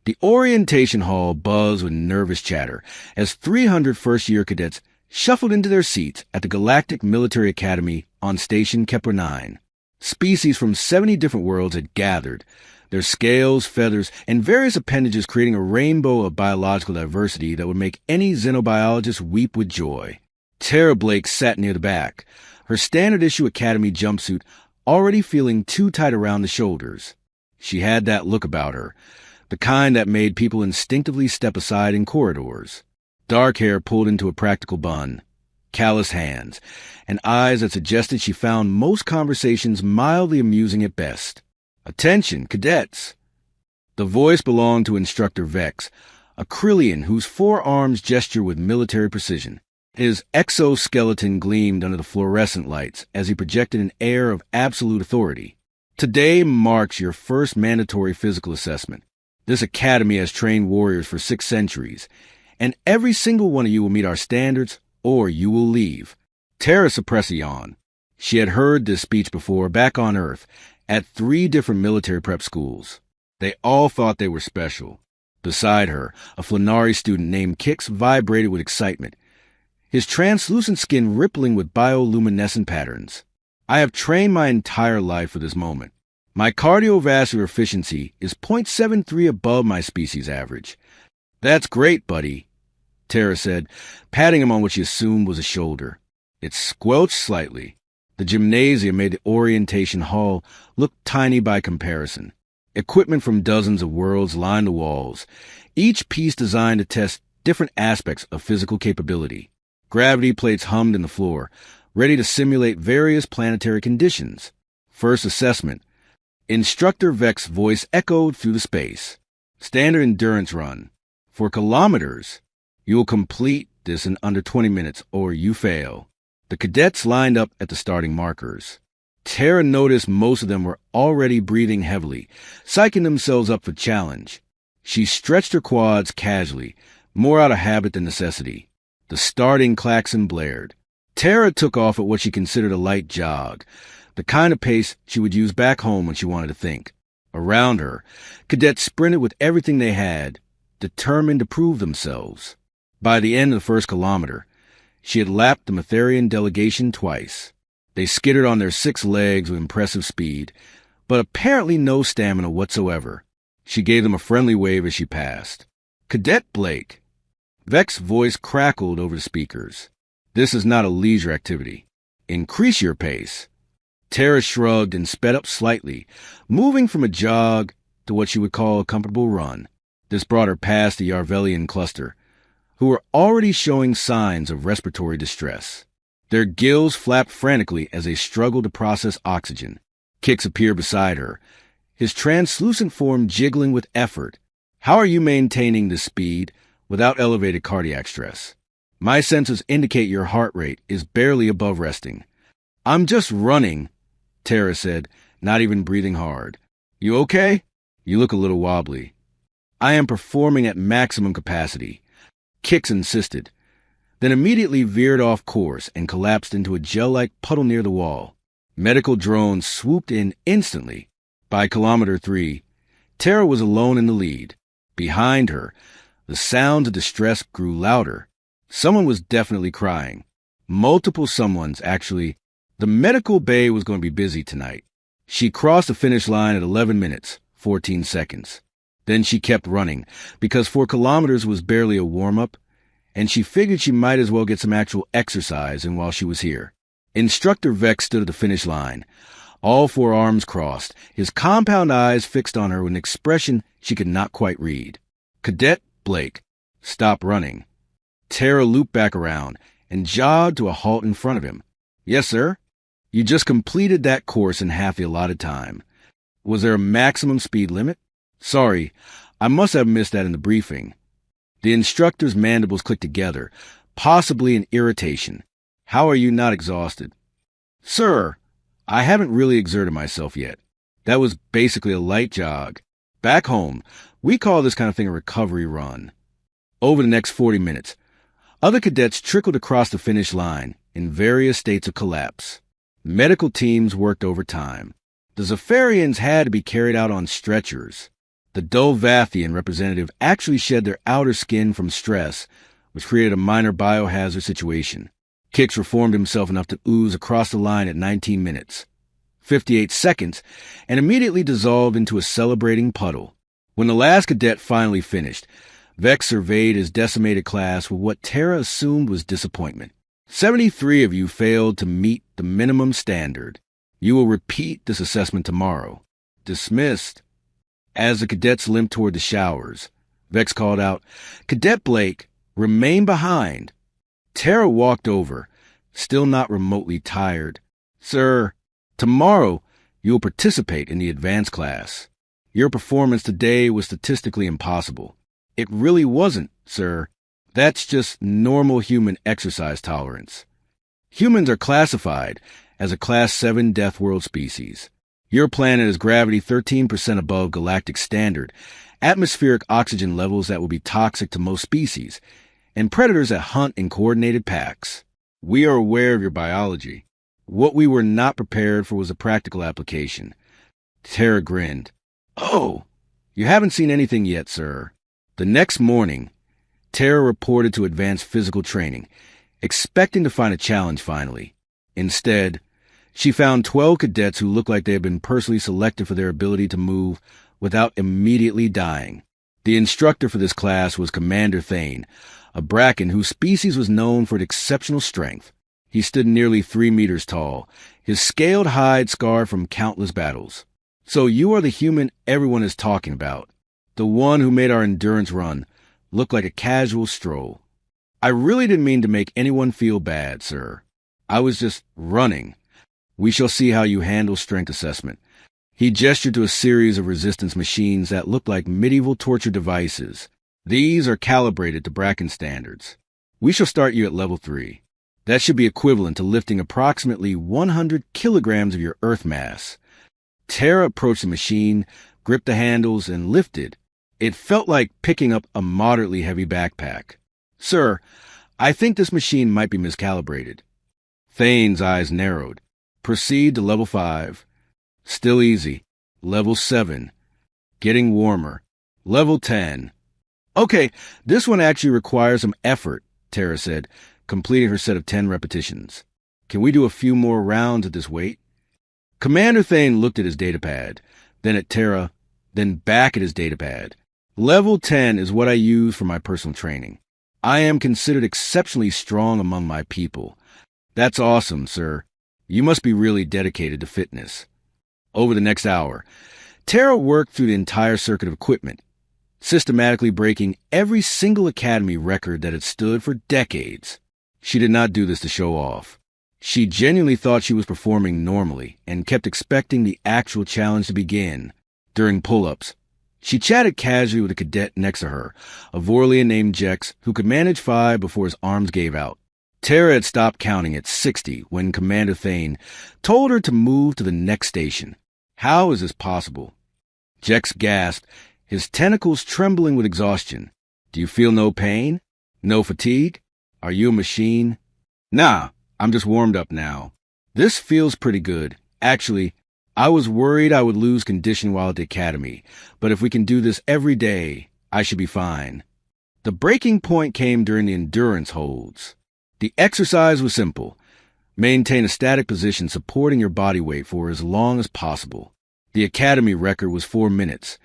The orientation hall buzzed with nervous chatter as 300 first-year cadets shuffled into their seats at the Galactic Military Academy on Station Kepler 9. Species from 70 different worlds had gathered, their scales, feathers, and various appendages creating a rainbow of biological diversity that would make any xenobiologist weep with joy. Tara Blake sat near the back, her standard-issue Academy jumpsuit already feeling too tight around the shoulders. She had that look about her, the kind that made people instinctively step aside in corridors. Dark hair pulled into a practical bun, calloused hands, and eyes that suggested she found most conversations mildly amusing at best. "Attention, cadets!" The voice belonged to Instructor Vex, a Krillian whose forearms gestured with military precision. His exoskeleton gleamed under the fluorescent lights as he projected an air of absolute authority. "Today marks your first mandatory physical assessment. This academy has trained warriors for 6 centuries, and every single one of you will meet our standards, or you will leave." Tara suppressed a yawn. She had heard this speech before back on Earth, at 3 different military prep schools. They all thought they were special. Beside her, a Flanari student named Kix vibrated with excitement, his translucent skin rippling with bioluminescent patterns. "I have trained my entire life for this moment. My cardiovascular efficiency is 0.73 above my species average." "That's great, buddy," Tara said, patting him on what she assumed was a shoulder. It squelched slightly. The gymnasium made the orientation hall look tiny by comparison. Equipment from dozens of worlds lined the walls, each piece designed to test different aspects of physical capability. Gravity plates hummed in the floor, ready to simulate various planetary conditions. First assessment. Instructor Vex's voice echoed through the space. "Standard endurance run. For kilometers. You will complete this in under 20 minutes, or you fail." The cadets lined up at the starting markers. Tara noticed most of them were already breathing heavily, psyching themselves up for challenge. She stretched her quads casually, more out of habit than necessity. The starting klaxon blared. Tara took off at what she considered a light jog, the kind of pace she would use back home when she wanted to think. Around her, cadets sprinted with everything they had, determined to prove themselves. By the end of the first kilometer, she had lapped the Matherian delegation twice. They skittered on their 6 legs with impressive speed, but apparently no stamina whatsoever. She gave them a friendly wave as she passed. "Cadet Blake." Vex's voice crackled over the speakers. "This is not a leisure activity. Increase your pace." Tara shrugged and sped up slightly, moving from a jog to what she would call a comfortable run. This brought her past the Yarvelian cluster, who were already showing signs of respiratory distress. Their gills flapped frantically as they struggled to process oxygen. Kix appeared beside her, his translucent form jiggling with effort. "How are you maintaining this speed without elevated cardiac stress?" "My sensors indicate your heart rate is barely above resting." "I'm just running," Tara said, not even breathing hard. "You okay? You look a little wobbly." "I am performing at maximum capacity," Kix insisted, then immediately veered off course and collapsed into a gel-like puddle near the wall. Medical drones swooped in instantly. By kilometer 3, Tara was alone in the lead. Behind her, the sounds of distress grew louder. Someone was definitely crying. Multiple someones, actually. The medical bay was going to be busy tonight. She crossed the finish line at 11 minutes, 14 seconds. Then she kept running, because 4 kilometers was barely a warm-up, and she figured she might as well get some actual exercise in while she was here. Instructor Vex stood at the finish line, all 4 arms crossed, his compound eyes fixed on her with an expression she could not quite read. "Cadet Blake, stop running." Tara looped back around and jogged to a halt in front of him. "Yes, sir." "You just completed that course in half the allotted time. Was there a maximum speed limit?" "Sorry, I must have missed that in the briefing." The instructor's mandibles clicked together, possibly in irritation. "How are you not exhausted?" "Sir, I haven't really exerted myself yet. That was basically a light jog. Back home, we call this kind of thing a recovery run." Over the next 40 minutes, other cadets trickled across the finish line in various states of collapse. Medical teams worked overtime. The Zephyrians had to be carried out on stretchers. The Dulvathian representative actually shed their outer skin from stress, which created a minor biohazard situation. Kix reformed himself enough to ooze across the line at 19 minutes, 58 seconds, and immediately dissolved into a celebrating puddle. When the last cadet finally finished, Vex surveyed his decimated class with what Terra assumed was disappointment. 73 of you failed to meet the minimum standard. You will repeat this assessment tomorrow. Dismissed. As the cadets limped toward the showers, Vex called out, "Cadet Blake, remain behind." Terra walked over, still not remotely tired. "Sir, tomorrow you will participate in the advanced class. Your performance today was statistically impossible." "It really wasn't, sir. That's just normal human exercise tolerance. Humans are classified as a Class 7 Deathworld species. Your planet is gravity 13% above galactic standard, atmospheric oxygen levels that will be toxic to most species, and predators that hunt in coordinated packs. We are aware of your biology. What we were not prepared for was a practical application." Terra grinned. "Oh, you haven't seen anything yet, sir." The next morning, Terra reported to advanced physical training, expecting to find a challenge finally. Instead, she found 12 cadets who looked like they had been personally selected for their ability to move without immediately dying. The instructor for this class was Commander Thane, a Bracken whose species was known for its exceptional strength. He stood nearly 3 meters tall, his scaled hide scarred from countless battles. "So you are the human everyone is talking about, the one who made our endurance run look like a casual stroll. I really didn't mean to make anyone feel bad, sir. I was just running. We shall see how you handle strength assessment." He gestured to a series of resistance machines that looked like medieval torture devices. "These are calibrated to Bracken standards. We shall start you at level 3. That should be equivalent to lifting approximately 100 kilograms of your Earth mass." Terra approached the machine, gripped the handles, and lifted. It felt like picking up a moderately heavy backpack. "Sir, I think this machine might be miscalibrated." Thane's eyes narrowed. "Proceed to level 5. Still easy. Level 7. Getting warmer. Level 10. "Okay, this one actually requires some effort," Terra said, completing her set of 10 repetitions. "Can we do a few more rounds at this weight?" Commander Thane looked at his datapad, then at Terra, then back at his datapad. "Level 10 is what I use for my personal training. I am considered exceptionally strong among my people." "That's awesome, sir. You must be really dedicated to fitness." Over the next hour, Terra worked through the entire circuit of equipment, systematically breaking every single academy record that had stood for decades. She did not do this to show off. She genuinely thought she was performing normally and kept expecting the actual challenge to begin. During pull-ups, she chatted casually with a cadet next to her, a Vorlian named Jex, who could manage 5 before his arms gave out. Terra had stopped counting at 60 when Commander Thane told her to move to the next station. "How is this possible?" Jex gasped, his tentacles trembling with exhaustion. "Do you feel no pain? No fatigue? Are you a machine?" "Nah, I'm just warmed up now. This feels pretty good. Actually, I was worried I would lose condition while at the academy, but if we can do this every day, I should be fine." The breaking point came during the endurance holds. The exercise was simple. Maintain a static position supporting your body weight for as long as possible. The academy record was 4 minutes,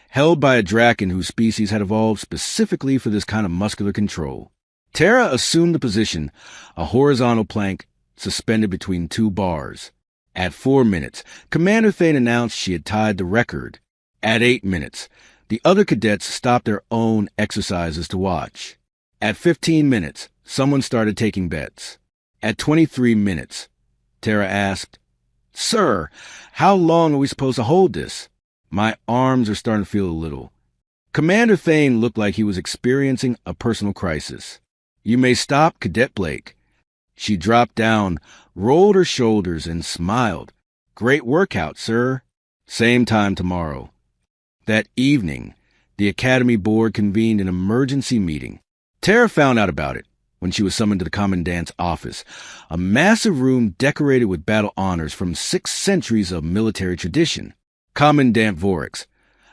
held by a Draken whose species had evolved specifically for this kind of muscular control. Terra assumed the position, a horizontal plank suspended between 2 bars. At 4 minutes, Commander Thane announced she had tied the record. At 8 minutes, the other cadets stopped their own exercises to watch. At 15 minutes, someone started taking bets. At 23 minutes, Terra asked, "Sir, how long are we supposed to hold this? My arms are starting to feel a little." Commander Thane looked like he was experiencing a personal crisis. "You may stop, Cadet Blake." She dropped down, rolled her shoulders, and smiled. "Great workout, sir. Same time tomorrow." That evening, the Academy Board convened an emergency meeting. Terra found out about it when she was summoned to the Commandant's office, a massive room decorated with battle honors from 6 centuries of military tradition. "Commandant Vorix,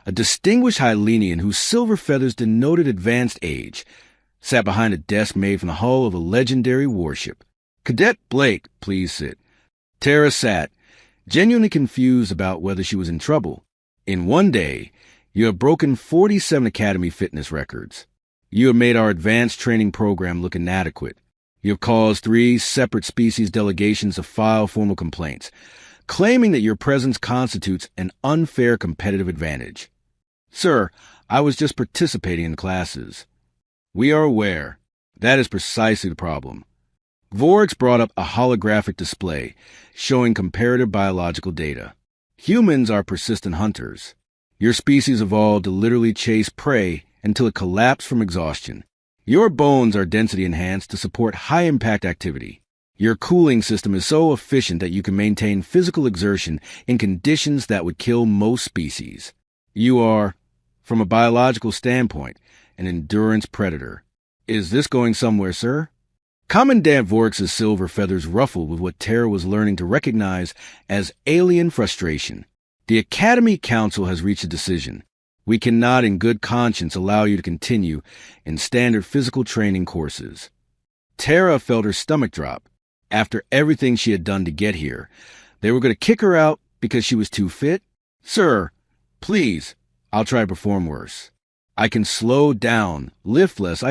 A distinguished Hylian whose silver feathers denoted advanced age, sat behind a desk made from the hull of a legendary warship. Cadet Blake, please sit. Tara sat, genuinely confused about whether she was in trouble. In one day, you have broken 47 Academy fitness records. You have made our advanced training program look inadequate. You have caused 3 separate species delegations to file formal complaints, claiming that your presence constitutes an unfair competitive advantage. Sir, I was just participating in classes. We are aware. That is precisely the problem. Vorix brought up a holographic display showing comparative biological data. Humans are persistent hunters. Your species evolved to literally chase prey until it collapsed from exhaustion. Your bones are density enhanced to support high-impact activity. Your cooling system is so efficient that you can maintain physical exertion in conditions that would kill most species. You are, from a biological standpoint, an endurance predator. Is this going somewhere, sir? Commandant Vorix's silver feathers ruffled with what Tara was learning to recognize as alien frustration. The Academy Council has reached a decision. We cannot in good conscience allow you to continue in standard physical training courses. Tara felt her stomach drop. After everything she had done to get here, they were going to kick her out because she was too fit? Sir, please, I'll try to perform worse. I can slow down, lift less,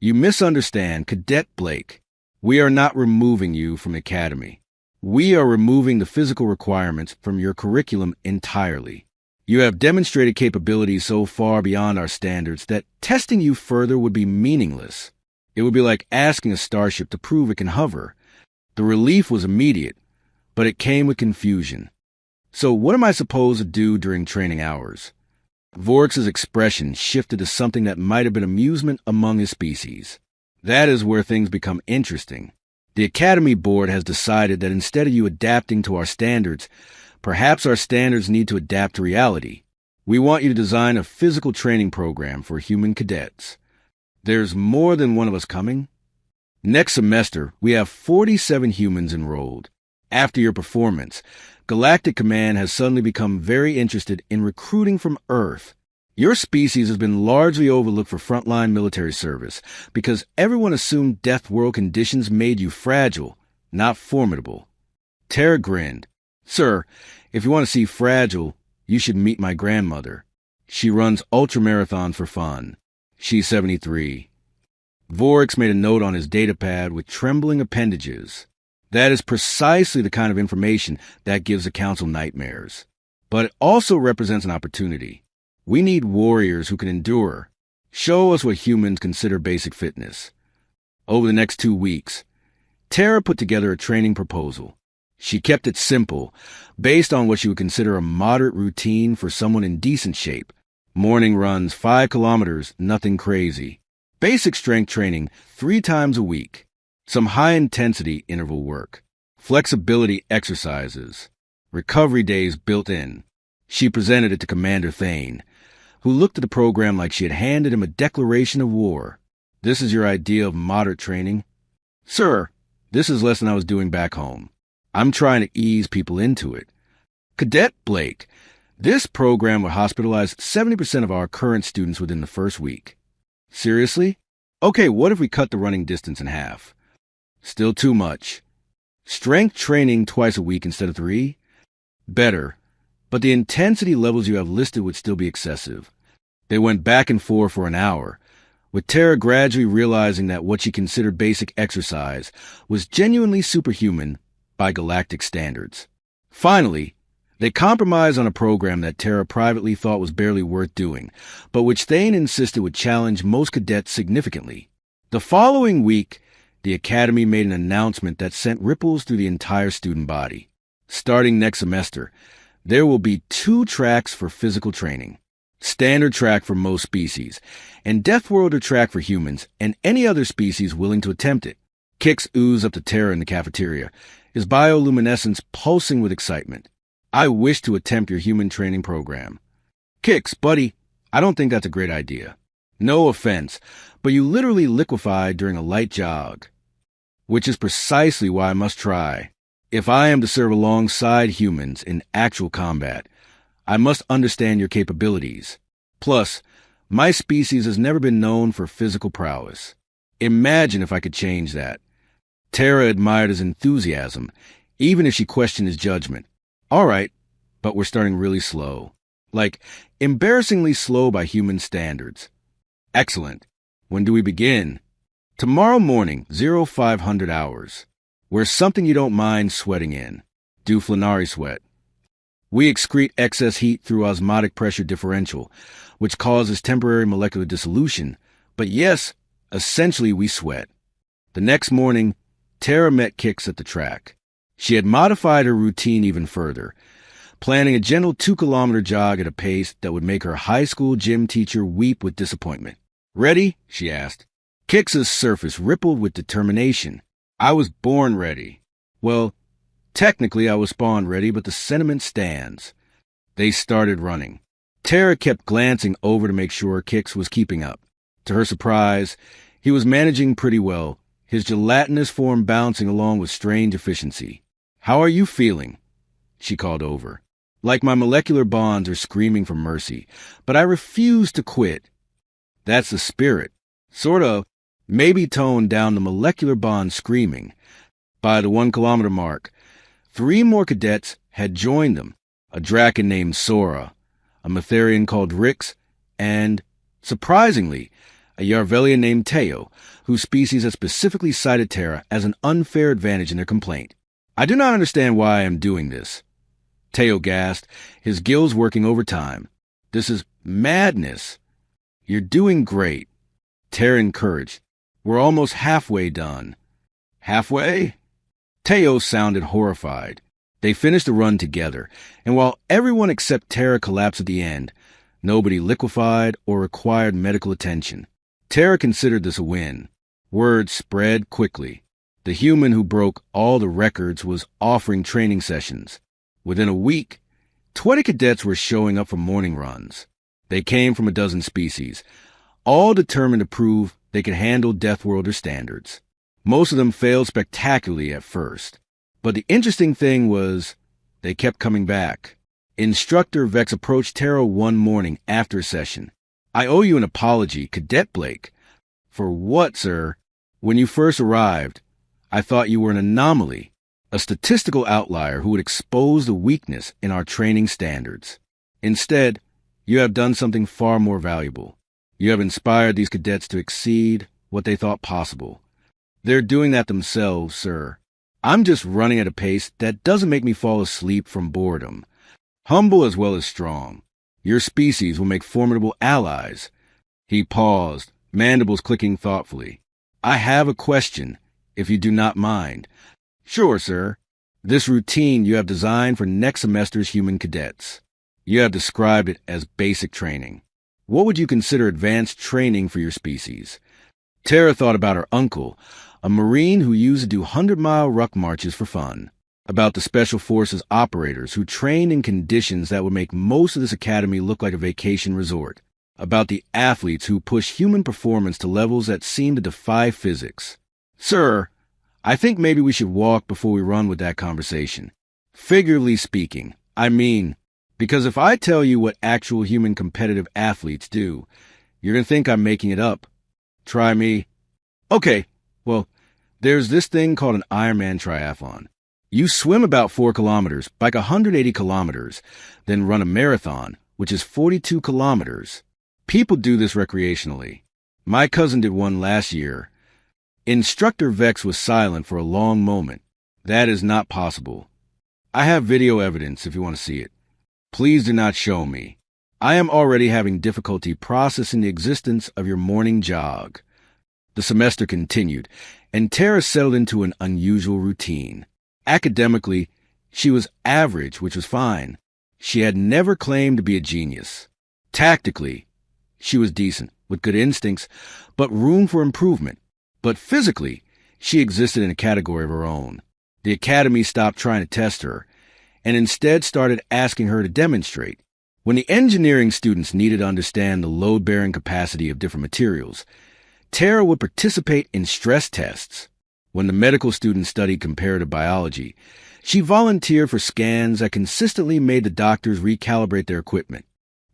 You misunderstand, Cadet Blake. We are not removing you from the Academy. We are removing the physical requirements from your curriculum entirely. You have demonstrated capabilities so far beyond our standards that testing you further would be meaningless. It would be like asking a starship to prove it can hover. The relief was immediate, but it came with confusion. So what am I supposed to do during training hours? Vorix's expression shifted to something that might have been amusement among his species. That is where things become interesting. The Academy Board has decided that instead of you adapting to our standards, perhaps our standards need to adapt to reality. We want you to design a physical training program for human cadets. There's more than one of us coming. Next semester, we have 47 humans enrolled. After your performance, Galactic Command has suddenly become very interested in recruiting from Earth. Your species has been largely overlooked for frontline military service because everyone assumed Deathworld conditions made you fragile, not formidable. Tara grinned. Sir, if you want to see fragile, you should meet my grandmother. She runs ultramarathon for fun. She's 73. Vorix made a note on his datapad with trembling appendages. That is precisely the kind of information that gives the Council nightmares. But it also represents an opportunity. We need warriors who can endure. Show us what humans consider basic fitness. Over the next 2 weeks, Tara put together a training proposal. She kept it simple, based on what she would consider a moderate routine for someone in decent shape. Morning runs, 5 kilometers, nothing crazy. Basic strength training 3 times a week. Some high-intensity interval work. Flexibility exercises. Recovery days built in. She presented it to Commander Thane, who looked at the program like she had handed him a declaration of war. This is your idea of moderate training? Sir, this is less than I was doing back home. I'm trying to ease people into it. Cadet Blake, this program will hospitalize 70% of our current students within the first week. Seriously? Okay, what if we cut the running distance in half? Still too much. Strength training twice a week instead of 3? Better, but the intensity levels you have listed would still be excessive. They went back and forth for an hour, with Tara gradually realizing that what she considered basic exercise was genuinely superhuman by galactic standards. Finally, they compromised on a program that Tara privately thought was barely worth doing, but which Thane insisted would challenge most cadets significantly. The following week, the Academy made an announcement that sent ripples through the entire student body. Starting next semester, there will be 2 tracks for physical training. Standard track for most species, and Deathworlder track for humans and any other species willing to attempt it. Kix oozed up to Tara in the cafeteria, his bioluminescence pulsing with excitement. I wish to attempt your human training program. Kix, buddy, I don't think that's a great idea. No offense, but you literally liquefied during a light jog. Which is precisely why I must try. If I am to serve alongside humans in actual combat, I must understand your capabilities. Plus, my species has never been known for physical prowess. Imagine if I could change that. Tara admired his enthusiasm, even if she questioned his judgment. All right, but we're starting really slow. Like, embarrassingly slow by human standards. Excellent. When do we begin? Tomorrow morning, 0500 hours. Wear something you don't mind sweating in. Do Flanari sweat. We excrete excess heat through osmotic pressure differential, which causes temporary molecular dissolution. But yes, essentially we sweat. The next morning, Tara met Kix at the track. She had modified her routine even further, planning a gentle 2-kilometer jog at a pace that would make her high school gym teacher weep with disappointment. Ready? She asked. Kix's surface rippled with determination. I was born ready. Well, technically I was spawned ready, but the sentiment stands. They started running. Tara kept glancing over to make sure Kix was keeping up. To her surprise, he was managing pretty well, his gelatinous form bouncing along with strange efficiency. How are you feeling? She called over. Like my molecular bonds are screaming for mercy, but I refuse to quit. That's the spirit. Sort of. Maybe toned down the molecular bond screaming. By the 1-kilometer mark, 3 more cadets had joined them, a Draken named Sora, a Matherian called Rix, and, surprisingly, a Yarvelian named Teo, whose species had specifically cited Terra as an unfair advantage in their complaint. I do not understand why I am doing this. Teo gasped, his gills working overtime. This is madness. You're doing great. Terra encouraged. We're almost halfway done. Halfway? Teo sounded horrified. They finished the run together, and while everyone except Tara collapsed at the end, nobody liquefied or required medical attention. Tara considered this a win. Word spread quickly. The human who broke all the records was offering training sessions. Within a week, 20 cadets were showing up for morning runs. They came from a dozen species, all determined to prove they could handle Deathworlder standards. Most of them failed spectacularly at first. But the interesting thing was, they kept coming back. Instructor Vex approached Tara one morning after a session. I owe you an apology, Cadet Blake. For what, sir? When you first arrived, I thought you were an anomaly, a statistical outlier who would expose the weakness in our training standards. Instead, you have done something far more valuable. You have inspired these cadets to exceed what they thought possible. They're doing that themselves, sir. I'm just running at a pace that doesn't make me fall asleep from boredom. Humble as well as strong. Your species will make formidable allies. He paused, mandibles clicking thoughtfully. I have a question, if you do not mind. Sure, sir. This routine you have designed for next semester's human cadets. You have described it as basic training. What would you consider advanced training for your species? Tara thought about her uncle, a Marine who used to do 100-mile ruck marches for fun. About the Special Forces operators who trained in conditions that would make most of this academy look like a vacation resort. About the athletes who push human performance to levels that seem to defy physics. Sir, I think maybe we should walk before we run with that conversation. Figuratively speaking, I mean, because if I tell you what actual human competitive athletes do, you're going to think I'm making it up. Try me. Okay, well, there's this thing called an Ironman triathlon. You swim about 4 kilometers, bike 180 kilometers, then run a marathon, which is 42 kilometers. People do this recreationally. My cousin did one last year. Instructor Vex was silent for a long moment. That is not possible. I have video evidence if you want to see it. Please do not show me. I am already having difficulty processing the existence of your morning jog. The semester continued, and Tara settled into an unusual routine. Academically, she was average, which was fine. She had never claimed to be a genius. Tactically, she was decent, with good instincts, but room for improvement. But physically, she existed in a category of her own. The academy stopped trying to test her, and instead started asking her to demonstrate. When the engineering students needed to understand the load-bearing capacity of different materials, Tara would participate in stress tests. When the medical students studied comparative biology, She volunteered for scans that consistently made the doctors recalibrate their equipment.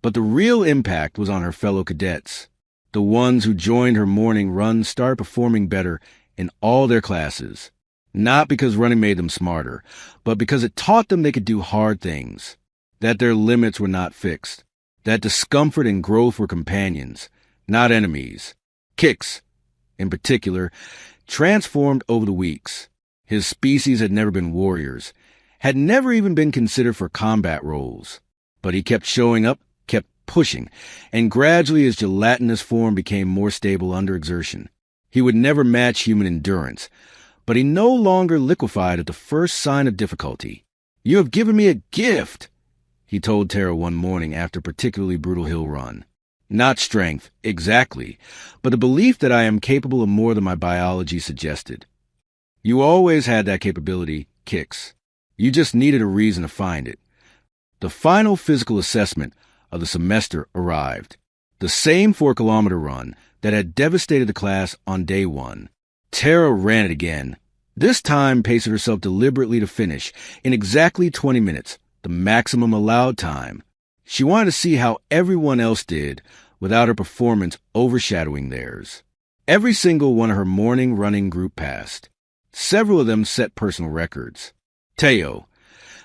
But the real impact was on her fellow cadets. The ones who joined her morning run started performing better in all their classes. Not because running made them smarter, but because it taught them they could do hard things, that their limits were not fixed, that discomfort and growth were companions, not enemies. Kix, in particular, transformed over the weeks. His species had never been warriors, had never even been considered for combat roles. But he kept showing up, kept pushing, and gradually his gelatinous form became more stable under exertion. He would never match human endurance, but he no longer liquefied at the first sign of difficulty. "You have given me a gift," he told Tara one morning after a particularly brutal hill run. "Not strength, exactly, but the belief that I am capable of more than my biology suggested. You always had that capability, Kix. You just needed a reason to find it." The final physical assessment of the semester arrived. The same 4-kilometer run that had devastated the class on day one. Tara ran it again. This time paced herself deliberately to finish in exactly 20 minutes, the maximum allowed time. She wanted to see how everyone else did without her performance overshadowing theirs. Every single one of her morning running group passed. Several of them set personal records. Teo,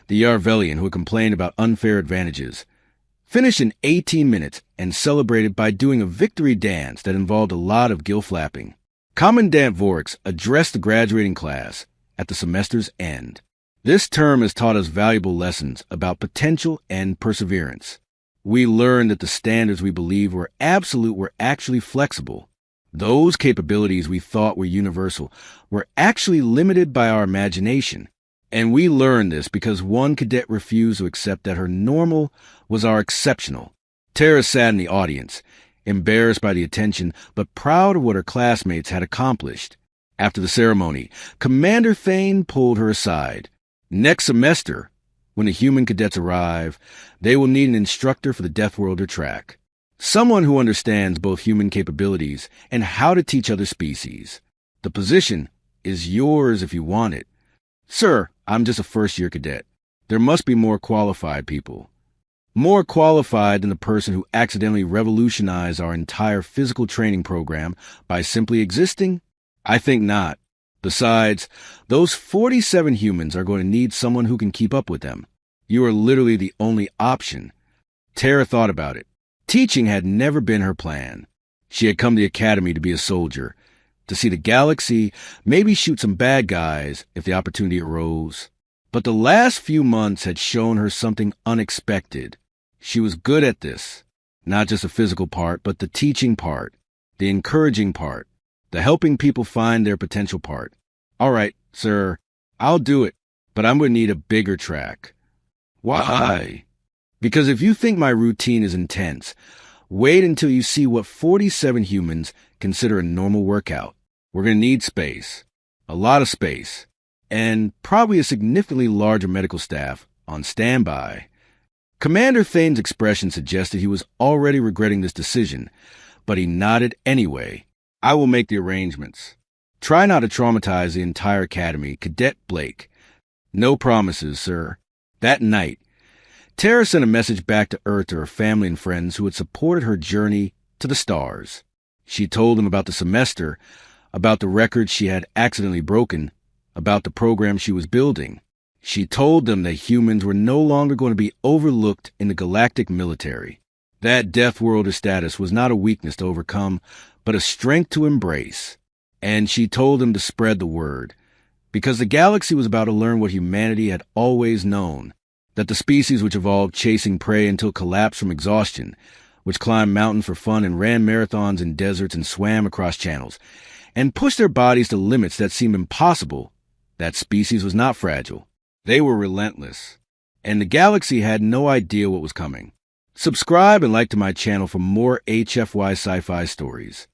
the Yarvelian who had complained about unfair advantages, finished in 18 minutes and celebrated by doing a victory dance that involved a lot of gill flapping. Commandant Vorix addressed the graduating class at the semester's end. This term has taught us valuable lessons about potential and perseverance. We learned that the standards we believed were absolute were actually flexible. Those capabilities we thought were universal were actually limited by our imagination. And we learned this because one cadet refused to accept that her normal was our exceptional. Tara sat in the audience, embarrassed by the attention, but proud of what her classmates had accomplished. After the ceremony, Commander Thane pulled her aside. "Next semester, when the human cadets arrive, they will need an instructor for the Deathworlder track. Someone who understands both human capabilities and how to teach other species. The position is yours if you want it." "Sir, I'm just a first-year cadet. There must be more qualified people." "More qualified than the person who accidentally revolutionized our entire physical training program by simply existing? I think not. Besides, those 47 humans are going to need someone who can keep up with them. You are literally the only option." Tara thought about it. Teaching had never been her plan. She had come to the academy to be a soldier, to see the galaxy, maybe shoot some bad guys if the opportunity arose. But the last few months had shown her something unexpected. She was good at this. Not just the physical part, but the teaching part, the encouraging part, the helping people find their potential part. "All right, sir, I'll do it, but I'm going to need a bigger track." "Why?" "Because if you think my routine is intense, wait until you see what 47 humans consider a normal workout. We're going to need space, a lot of space, and probably a significantly larger medical staff on standby." Commander Thane's expression suggested he was already regretting this decision, but he nodded anyway. "I will make the arrangements. Try not to traumatize the entire academy, Cadet Blake." "No promises, sir." That night, Tara sent a message back to Earth to her family and friends who had supported her journey to the stars. She told them about the semester, about the records she had accidentally broken, about the program she was building. She told them that humans were no longer going to be overlooked in the galactic military. That Deathworlder status was not a weakness to overcome, but a strength to embrace. And she told them to spread the word, because the galaxy was about to learn what humanity had always known, that the species which evolved chasing prey until collapsed from exhaustion, which climbed mountains for fun and ran marathons in deserts and swam across channels, and pushed their bodies to limits that seemed impossible, that species was not fragile. They were relentless, and the galaxy had no idea what was coming. Subscribe and like to my channel for more HFY sci-fi stories.